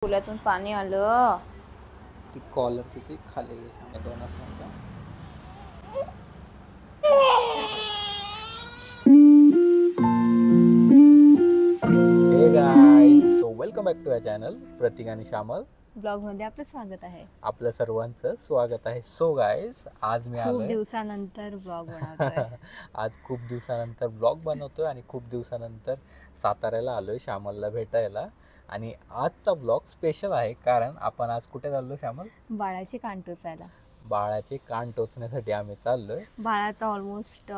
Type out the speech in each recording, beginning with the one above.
फुलातून पाणी आलं. ती कॉलर तिची खाली दोनच मिनिटं. Hey guys, so welcome back to our channel Prateek आणि श्यामल ब्लॉग मध्ये आपलं स्वागत आहे. आपलं सर्वांचं स्वागत आहे. सो गाईज, आज मी खूप आलोय दिवसानंतर ब्लॉग बनवतोय. आज खूप दिवसानंतर ब्लॉग बनवतोय आणि खूप दिवसानंतर साताऱ्याला आलोय श्यामलला भेटायला. आणि आजचा ब्लॉग स्पेशल आहे कारण आपण आज कुठे चाललो श्यामल? बाळाचे कान टोचायला. बाळाचे कान टोचण्यासाठी आम्ही चाललोय. बाळाचा ऑलमोस्ट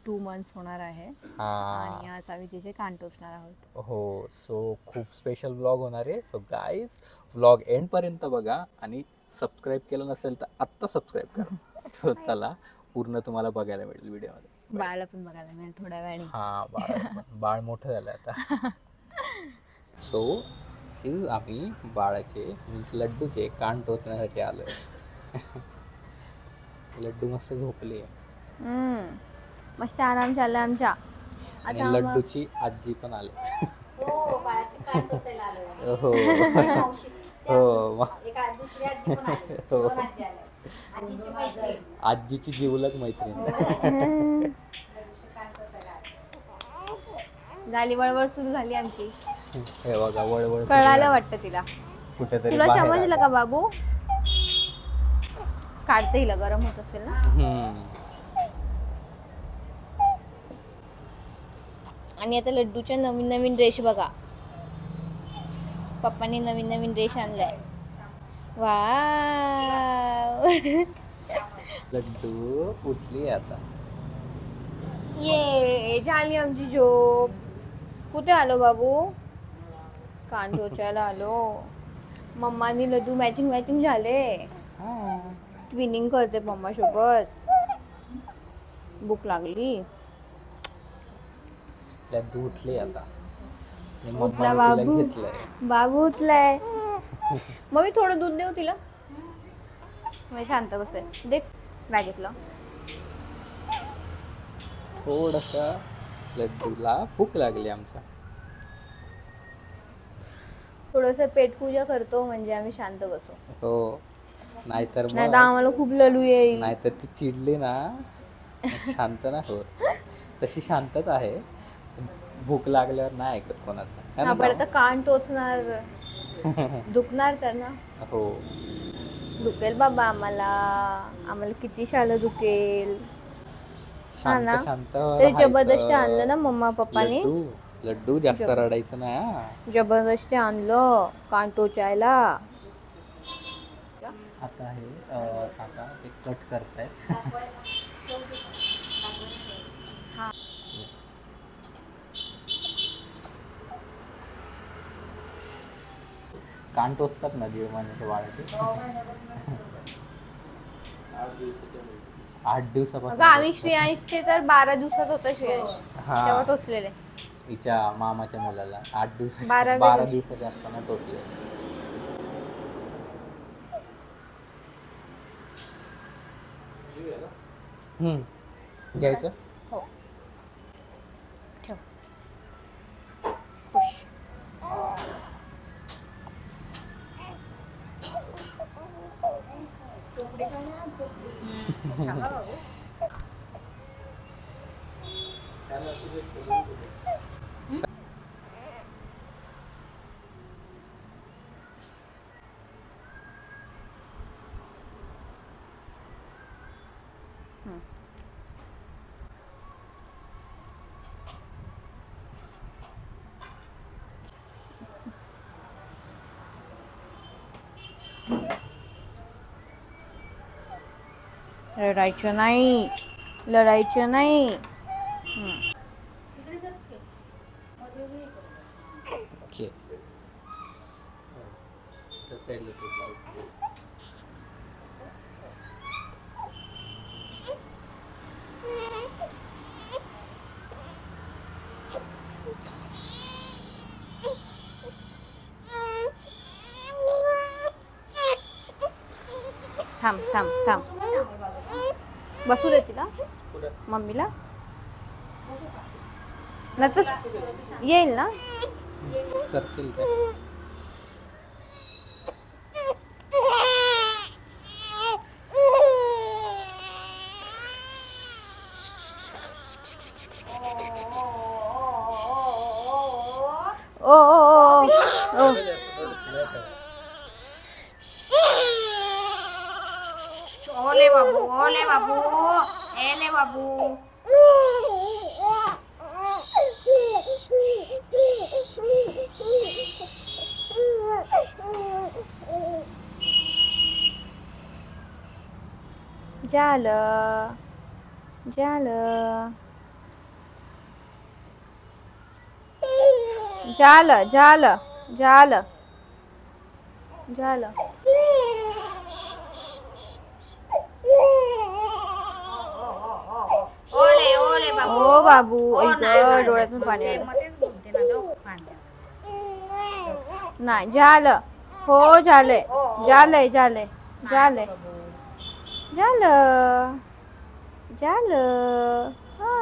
2 months होणार आहे आणि हा आज आम्ही तिचे कान टोचणार आहोत. हो, सो खूप स्पेशल ब्लॉग होणार आहे. सो गाईज, ब्लॉग एंड पर्यंत बघा आणि सबस्क्राईब केलं नसेल तर आत्ता सबस्क्राईब करा. तो चला, पूर्ण तुम्हाला बघायला मिळेल व्हिडिओमध्ये. बाळाला पण बघायला मिळेल थोड्या वेळाने. हा, बाळ मोठं झालं आता. सो इज आम्ही बाळाचे मीन्स लड्डूचे कान टोचण्यासाठी आलोय. लड्डू मस्त झोपली आहे मस्त आराम चाललाय आमच्या. आणि आता लड्डूची आजी पण आली. हो, बाळाचे कान टोचायला आलोय. हो मावशी, हो एक दुसरी आजी पण आली. हो. दोन आजी आल्या. आजीची मैत्रीण. आजीची जिवलग मैत्रीण. कान टोचायला आली. झाली वळवळ सुरू झाली आमची. हे बघा, वळवळ कळालं वाटतं तिला. कुठेतरी तुला बाहेर समजलं आलं. का बाबू? काढते हिला, गरम होत असेल ना. आणि आता लड्डूच्या नवीन नवीन ड्रेस बघा. पप्पांनी नवीन नवीन ड्रेस आणलाय. वाव. लड्डू उठली आता. ये झाली आमची झोप. कुठे आलो बाबू? कान टोचायला आलो. मम्मानी लड्डू मॅचिंग झाले. ट्विनिंग करते मम्मा सोबत. भूक लागली. लड्डू उठली आता. आणि उठला मम्माने तिला बाबू. घेतलंय. बाबू उठलाय. मम्मी थोडं दूध देऊ तिला. मी शांत बसे. देख बॅगेतलं. थोडसा लड्डूला भूक लागली आमच्या. थोडस पेटपूजा करतो म्हणजे आम्ही शांत बसू. हो, नाहीतर नाही तर आम्हाला खूप ललू येईल. नाहीतर ती चिडली ना, मग शांत नाही होत. तशी शांतच आहे. भूक लागल्यावर नाही ऐकत कोणाचं. आपण आता कान टोचणार. दुखणार तर ना. हो, दुखेल बाबा आम्हाला किती शाला दुखेल. हा ना. शांत तरी जबरदस्ती आणलं ना मम्मा पप्पानी. लड्डू जास्त रडायचं नाही हा. जबरदस्ती आणलं कान टोचायला. आता हे काका ते कट करतायत. कान टोचतात ना 1.5 महिन्याच्या बाळाचे. 8 दिवसापासून. अगं आम्ही श्रेयांशचे तर 12 दिवसात होतं श्रेयांश. हा. तेव्हा टोचलेले. हिच्या मामाच्या मुलाला 8 दिवस 12 दिवसाचे असताना टोचले. घ्यायचं. हो ठेव. खुश. थांबा बाबू. लढायचं नाही. लढायचं नाही. ओके. थांब थांब थांब. बसू दे तिला मम्मीला. नंतर येईल ना. करतील ते. ओले बाबू, ओले बाबू, एले बाबू. झालं झालं झालं झालं झालं झालं. ओले ओले बाबू. ओ बाबू ओ, ऐक नाही, नाही, डोळ्यातून नाही. पाणी ते आलं. मध्येच बोलते ना, जाऊ पाणी. नाही झालं हो झालंय झालंय झालंय झालंय झालं झालं हा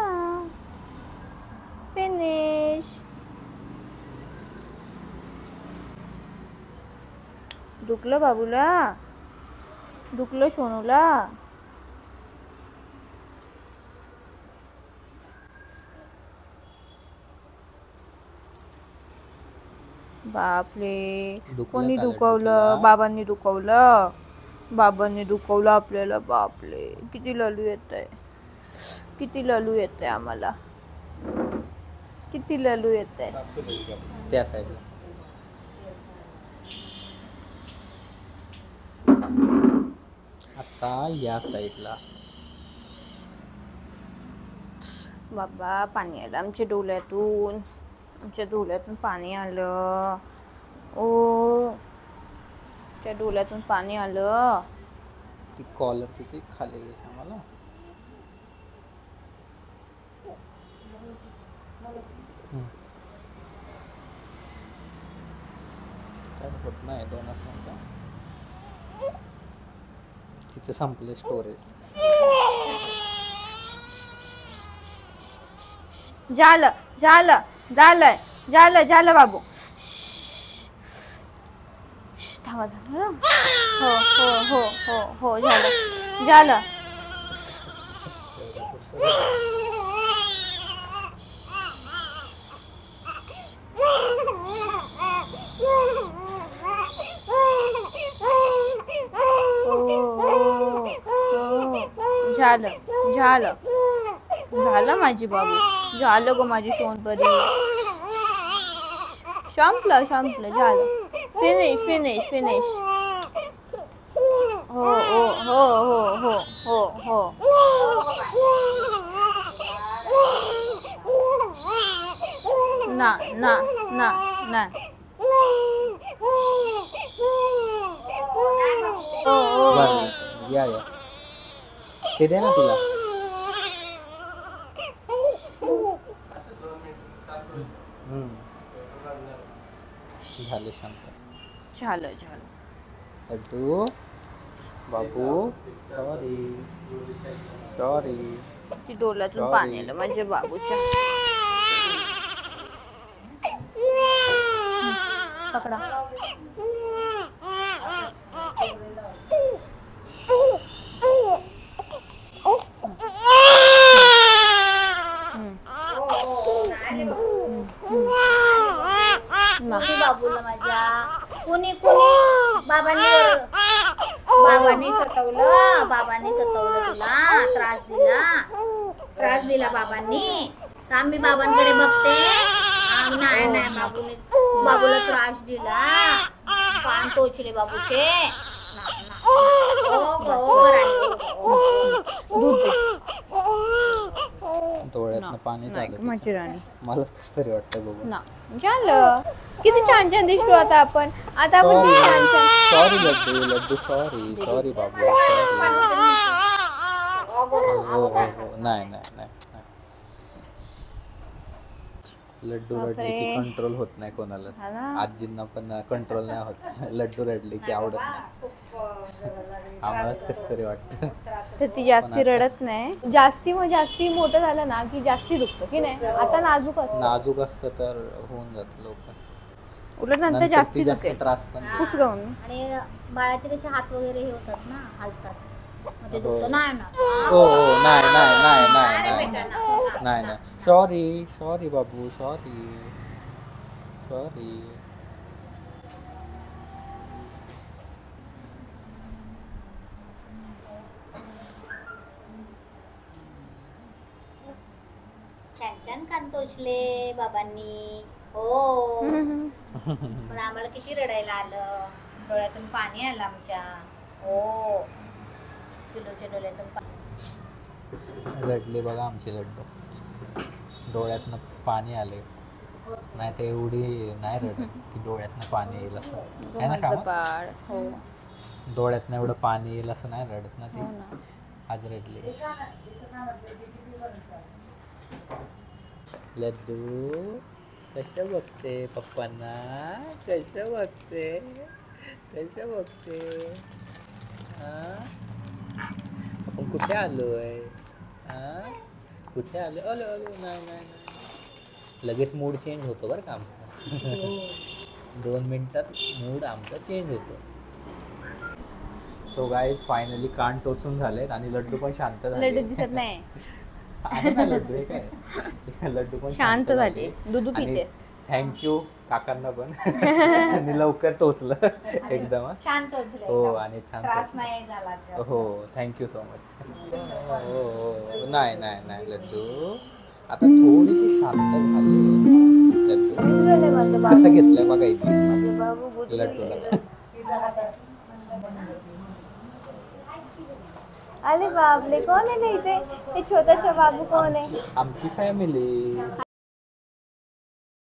फिनिश. दुखलं बाबूला दुखलं सोनूला. बापरे दुखलं कोणी का दुखवलं लड्डू बाबांनी दुखवलं बाबांनी दुखवलं आपल्याला. बापरे किती ललू येत आहे किती ललू येत आहे आम्हाला किती ललू येत आहे. त्या साईडला. आता या साईडला. बाबा पाणी आलं आमच्या डोळ्यातून पाणी आलं. ओ त्या डोळ्यातून पाणी आलं. ती कॉलर तिची खाली आहे आम्हाला. काय होत नाही 2 मिनिटं. तिचं संपले स्टोरेज. झालं झालं झालंय झालं झालं बाबू. थांबा झालं हो हो हो हो हो झालं झालं. झालं झालं झालं माझी बाबू झालं ग माझी सोनपरी. संपलं झालं फिनिश फिनिश फिनिश. हो हो हो हो हो हो हो ना ना ना ना. हो बरं, या ते दे ना तुला. झाले शांत. झालं झालं. लड्डू बाबू सॉरी ती डोळ्यातून पाणी आलं माझ्या बाबूच्या. पकडा. बाबूला माझ्या कुणी कुणी बाबांनी सतवलं तुला त्रास दिला बाबांनी. तर आम्ही बाबांकडे बघते. नाही नाही बाबूला त्रास दिला. पान टोचले बाबूचे. डोळ्यातनं पाणी झालं माझी तिचं. राणी मला कसं तरी वाटतं बघू. ना झालं. किती छान छान दिसतो आता आपण आपण किती छान छान. सॉरी लड्डू सॉरी बाबू सॉरी. हो नाही नाही नाही लड्डू रडली की कंट्रोल होत नाही कोणाला. हा ना. आजींना पण कंट्रोल नाही होत. लड्डू रडली की आवडत नाही. आम्हालाच कसं तरी वाटतं. तर ती जास्ती रडत नाही. जास्ती मोठं झालं ना की जास्ती दुखतं की नाही. आता नाजूक असतं. नाजूक असतं तर होऊन जातं लवकर. उलट नंतर नंतर जास्ती ती जास्त दुखेल. त्रास पण खूप गाऊन. आणि बाळाचे कसे हात वगैरे हे होतात ना, हालतात. मग ते हो. दुखतं. नाही ना. हो हो नाही नाही नाही नाही नाही नाही बेटा, नको. नाही नाही सॉरी बाबू सॉरी छान छान कान टोचले बाबांनी. हो पण आम्हाला किती रडायला आलं, डोळ्यातून पाणी आलं आमच्या. हो पिलूच्या डोळ्यातून रडले बघा आमचे लड्डू, डोळ्यातनं पाणी आले. नाही ते एवढी नाही रडत की डोळ्यातनं पाणी येईल असं आहे ना श्यामा? बाळ हो डोळ्यातनं एवढं पाणी येईल असं नाही रडत ना हो ते. ना. आज रडले. लड्डू कसं बघते पप्पांना, कसं बघते, कसं बघते. आपण कुठे आलोय? कुठे आलो? आलो आलो नाही नाही नाही. लगेच मूड चेंज होतो बरं का आमचा. 2 मिनिटात मूड आमचा चेंज होतो. सो गाईज फायनली कान टोचून झालेत आणि लड्डू पण शांत झाले. लड्डू दिसत नाही. आहे ना लड्डू, हे काय लड्डू पण शांत झाले, दूध पिते. थँक्यू काकांना पण त्यांनी लवकर टोचलं एकदम. छान टोचले. हो आणि छान त्रास टोचलं. नाही झाला जास्त. हो थँक्यू सो मच. हो नाही नाही नाही लड्डू आता थोडीशी शांत झाली. लड्डू झाले माझं बाबू. कसं घेतलंय बघा इथे माझे बाबू गुदगुले. लड्डूला. अरे बापरे कोण आहे रे इथे? हे छोटासा बाबू कोण आहे? आमची फॅमिली.